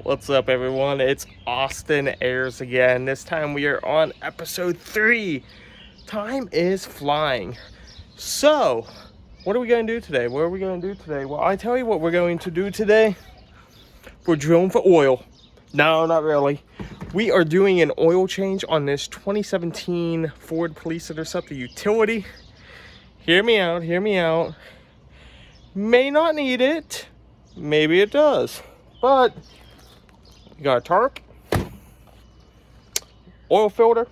What's up, everyone? It's Austin Ayers again. This time we are on episode 3. Time is flying. So, what are we going to do today? What are we going to do today? Well, I tell you what we're going to do today. We're drilling for oil. No, not really. We are doing an oil change on this 2017 Ford Police Interceptor utility. Hear me out, hear me out. May not need it. Maybe it does. But we got a tarp, oil filter,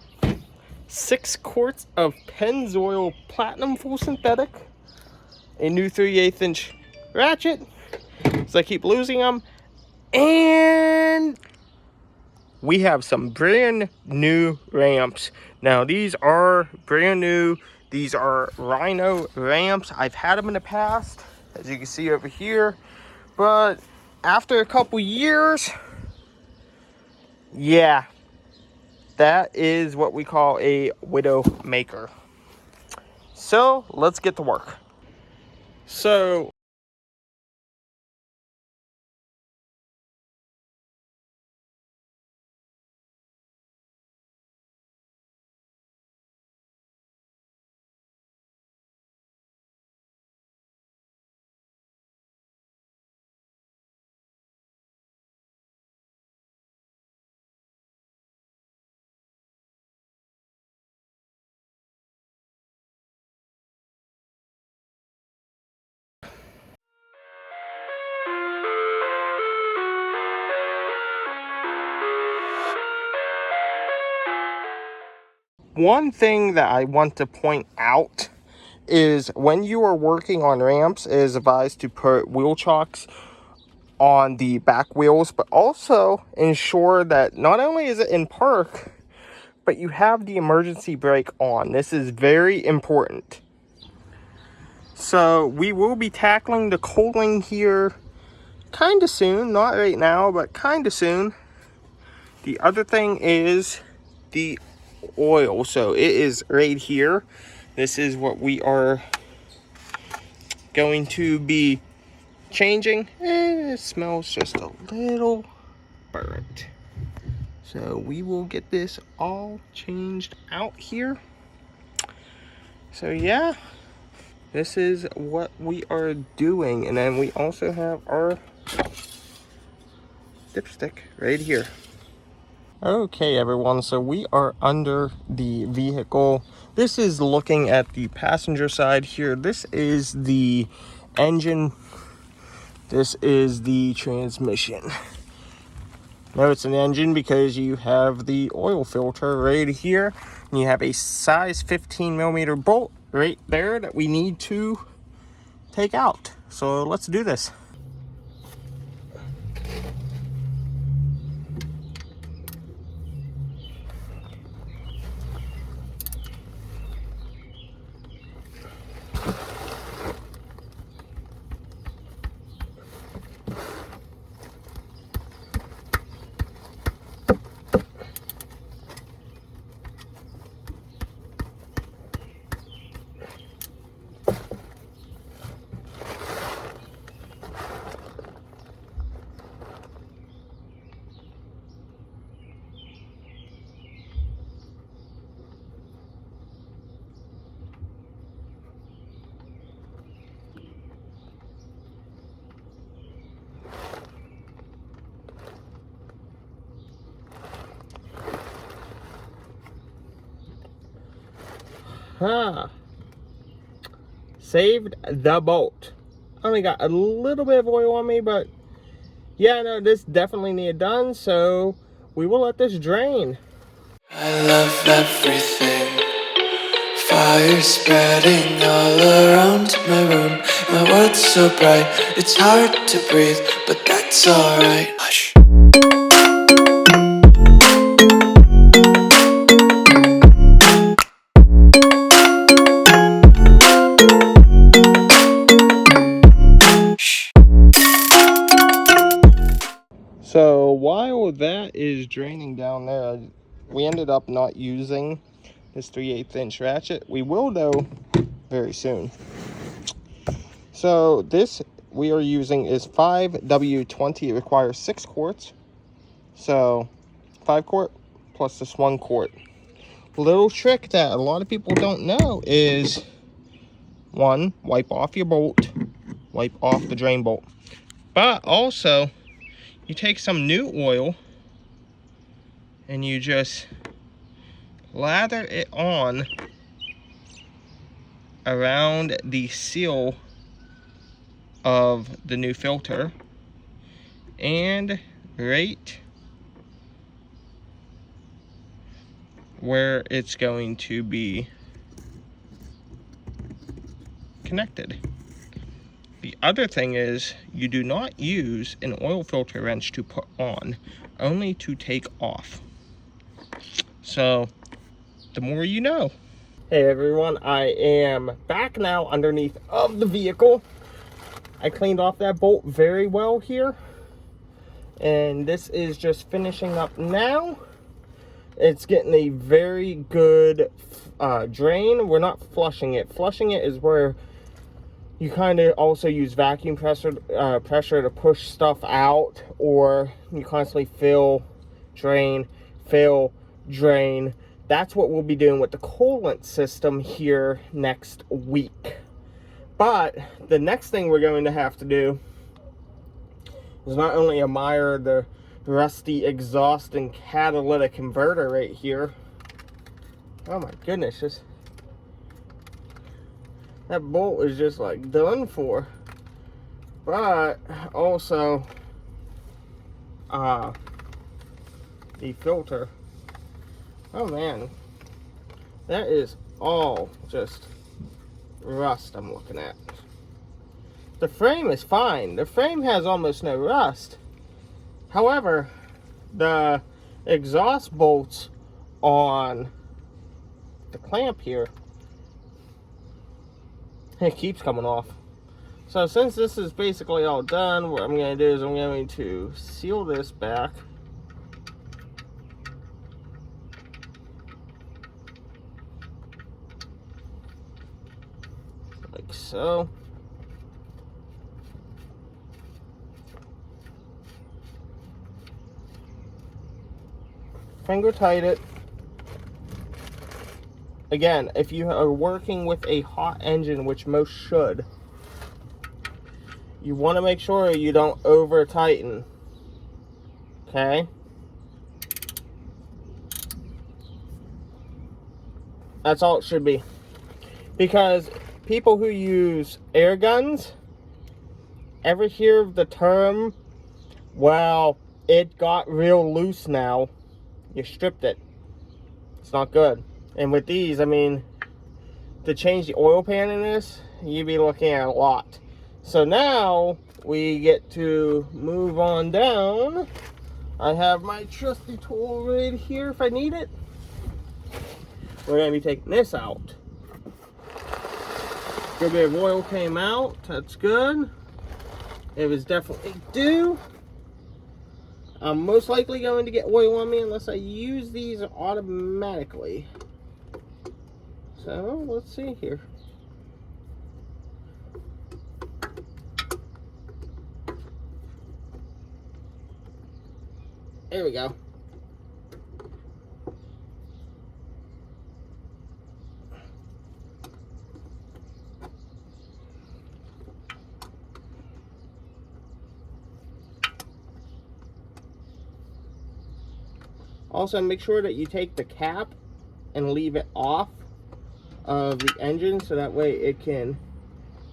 6 quarts of Pennzoil Platinum Full Synthetic, a new 3/8 inch ratchet, so I keep losing them, and we have some brand new ramps. Now these are brand new. These are Rhino ramps. I've had them in the past, as you can see over here, but after a couple years, yeah, that is what we call a widow maker. So let's get to work. So one thing that I want to point out is when you are working on ramps, it is advised to put wheel chocks on the back wheels, but also ensure that not only is it in park, but you have the emergency brake on. This is very important. So we will be tackling the coaling here kind of soon, not right now, but kind of soon. The other thing is the oil. So it is right here. This is what we are going to be changing, and it smells just a little burnt. So we will get this all changed out here. So yeah, this is what we are doing. And then we also have our dipstick right here. Okay, everyone, so we are under the vehicle. This is looking at the passenger side here. This is the engine. This is the transmission. Now it's an engine because you have the oil filter right here. And you have a size 15 millimeter bolt right there that we need to take out. So let's do this. Saved the bolt. I only got a little bit of oil on me, but yeah, no, this definitely needed done, so we will let this drain. I love everything. Fire spreading all around my room. My world's so bright, it's hard to breathe, but that's alright. Hush. So while that is draining down there, we ended up not using this 3/8 inch ratchet. We will though very soon. So this we are using is 5W20. It requires 6 quarts. So 5 quart plus this 1 quart. Little trick that a lot of people don't know is, one, wipe off your bolt, wipe off the drain bolt. But also, you take some new oil and you just lather it on around the seal of the new filter and right where it's going to be connected. The other thing is, you do not use an oil filter wrench to put on, only to take off. So, the more you know. Hey everyone, I am back now underneath of the vehicle. I cleaned off that bolt very well here. And this is just finishing up now. It's getting a very good drain. We're not flushing it. Flushing it is where you kind of also use vacuum pressure to push stuff out, or you constantly fill, drain. That's what we'll be doing with the coolant system here next week. But the next thing we're going to have to do is not only admire the rusty exhaust and catalytic converter right here. Oh my goodness, that bolt is just like done for. But also the filter. Oh man, that is all just rust I'm looking at. The frame is fine. The frame has almost no rust. However, the exhaust bolts on the clamp here, it keeps coming off. So since this is basically all done, what I'm going to do is I'm going to seal this back. Like so. Finger tight it. Again, if you are working with a hot engine, which most should, you want to make sure you don't over tighten. Okay? That's all it should be. Because people who use air guns ever hear the term, well, it got real loose now. You stripped it. It's not good. And with these, I mean, to change the oil pan in this, you'd be looking at a lot. So now we get to move on down. I have my trusty tool right here if I need it. We're going to be taking this out. Good bit of oil came out. That's good. It was definitely due. I'm most likely going to get oil on me unless I use these automatically. So, let's see here. There we go. Also, make sure that you take the cap and leave it off of the engine so that way it can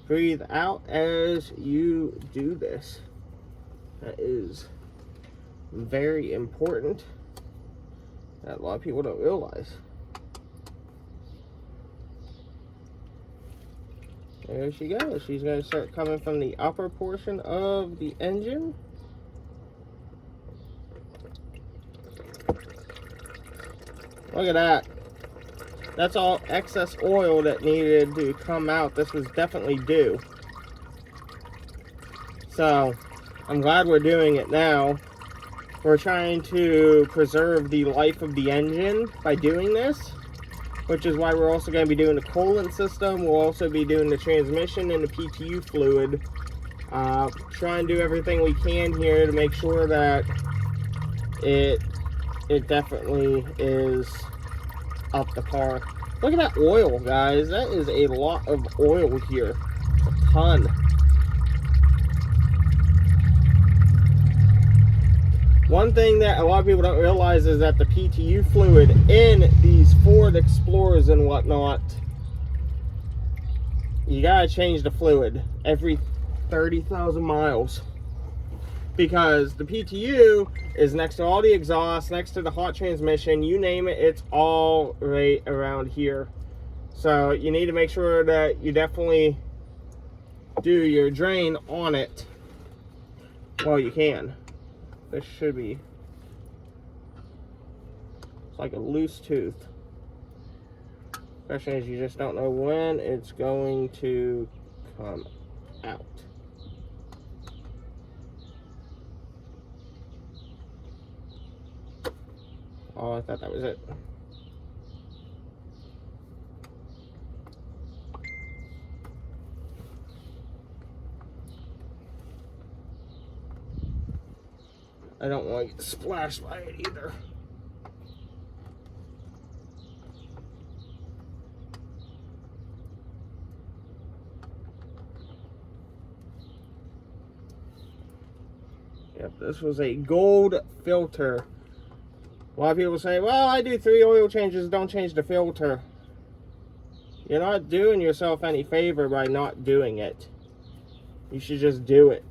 breathe out as you do this. That is very important that a lot of people don't realize. There she goes. She's going to start coming from the upper portion of the engine. Look at that. That's all excess oil that needed to come out. This was definitely due. So, I'm glad we're doing it now. We're trying to preserve the life of the engine by doing this, which is why we're also going to be doing the coolant system. We'll also be doing the transmission and the PTU fluid. Try and do everything we can here to make sure that it definitely is up to par. Look at that oil, guys. That is a lot of oil here. A ton. One thing that a lot of people don't realize is that the PTU fluid in these Ford Explorers and whatnot, you gotta change the fluid every 30,000 miles. Because the PTU is next to all the exhaust, next to the hot transmission, you name it, it's all right around here. So you need to make sure that you definitely do your drain on it while you can. This should be, it's like a loose tooth. Especially as you just don't know when it's going to come out. Oh, I thought that was it. I don't want to get splashed by it either. Yep, this was a gold filter. A lot of people say, well, I do 3 oil changes, don't change the filter. You're not doing yourself any favor by not doing it. You should just do it.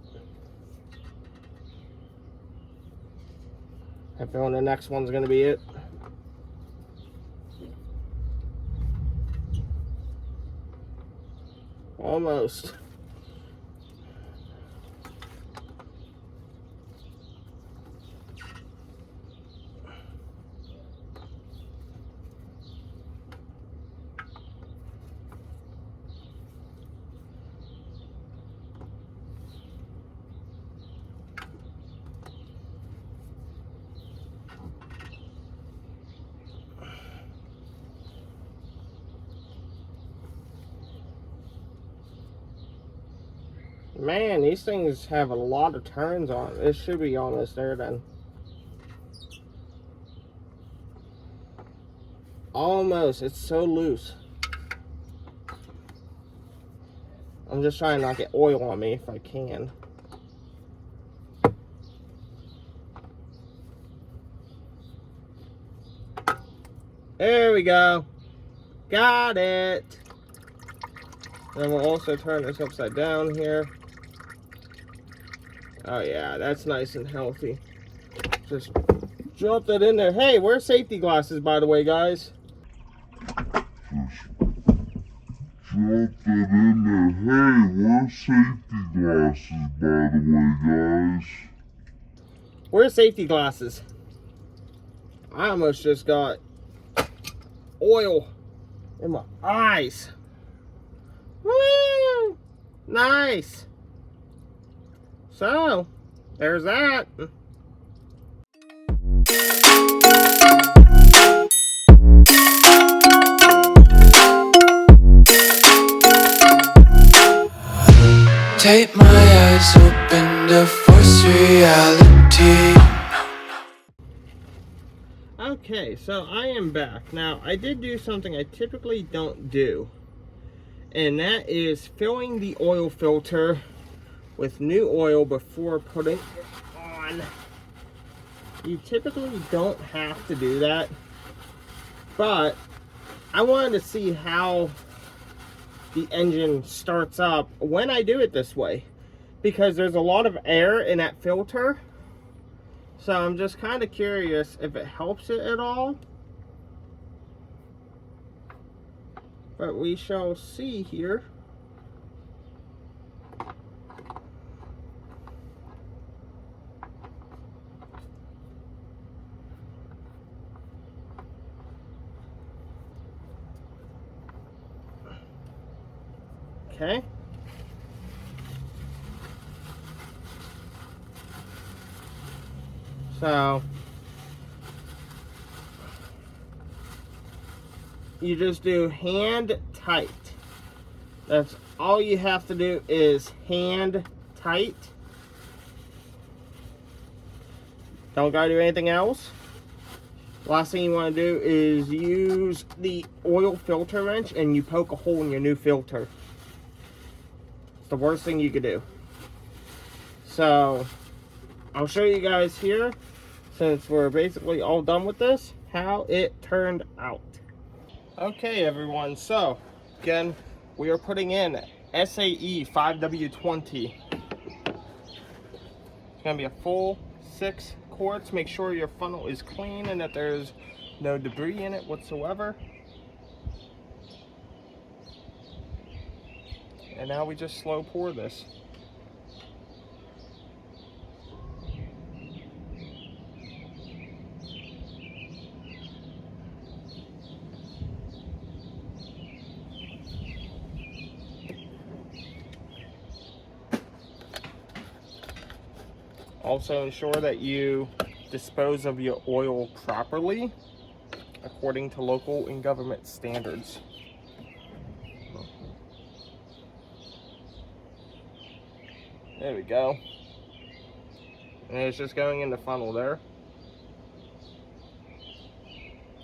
I have a feeling the next one's going to be it. Almost. Man, these things have a lot of turns on it. This should be almost there then. Almost. It's so loose. I'm just trying not to get oil on me if I can. There we go. Got it. Then we'll also turn this upside down here. Oh yeah, that's nice and healthy. Just drop that in there. Hey, wear safety glasses, by the way, guys. Drop that in there. Hey, wear safety glasses, by the way, guys. Wear safety glasses. I almost just got oil in my eyes. Woo! Nice. So, there's that. Take my eyes open to force reality. Okay, so I am back. Now, I did do something I typically don't do. And that is filling the oil filter with new oil before putting it on. You typically don't have to do that. But I wanted to see how the engine starts up when I do it this way. Because there's a lot of air in that filter. So I'm just kind of curious if it helps it at all. But we shall see here. Okay. So you just do hand tight. That's all you have to do is hand tight. Don't gotta do anything else. Last thing you want to do is use the oil filter wrench and you poke a hole in your new filter. It's the worst thing you could do. So, I'll show you guys here, since we're basically all done with this, how it turned out. Okay everyone, so again, we are putting in SAE 5W20. It's going to be a full 6 quarts. Make sure your funnel is clean and that there's no debris in it whatsoever. And now we just slow pour this. Also ensure that you dispose of your oil properly according to local and government standards. There we go. And it's just going in the funnel there.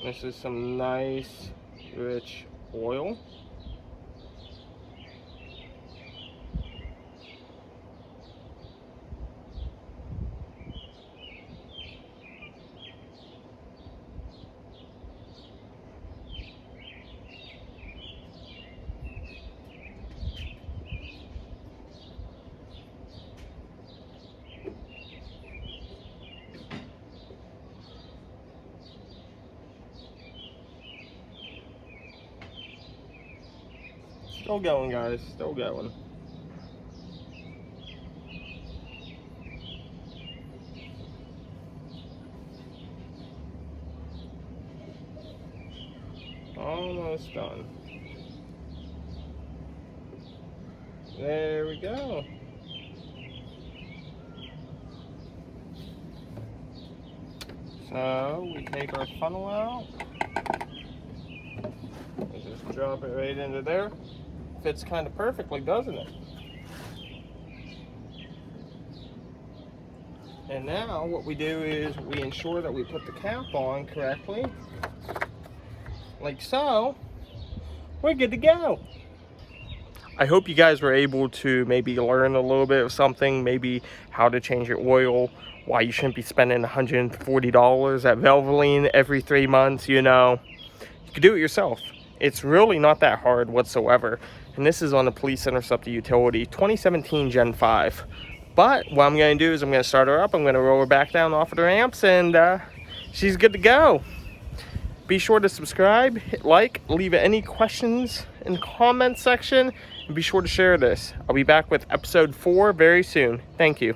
This is some nice, rich oil. Still going, guys, still going. Almost done. There we go. So we take our funnel out. We just drop it right into there. Fits kind of perfectly, doesn't it? And now what we do is we ensure that we put the cap on correctly, like so. We're good to go. I hope you guys were able to maybe learn a little bit of something, maybe how to change your oil, why you shouldn't be spending $140 at Valvoline every 3 months, you know. You can do it yourself. It's really not that hard whatsoever. And this is on the Police Interceptor Utility 2017 Gen 5. But what I'm going to do is I'm going to start her up. I'm going to roll her back down off of the ramps, and she's good to go. Be sure to subscribe, hit like, leave any questions in the comment section, and be sure to share this. I'll be back with episode 4 very soon. Thank you.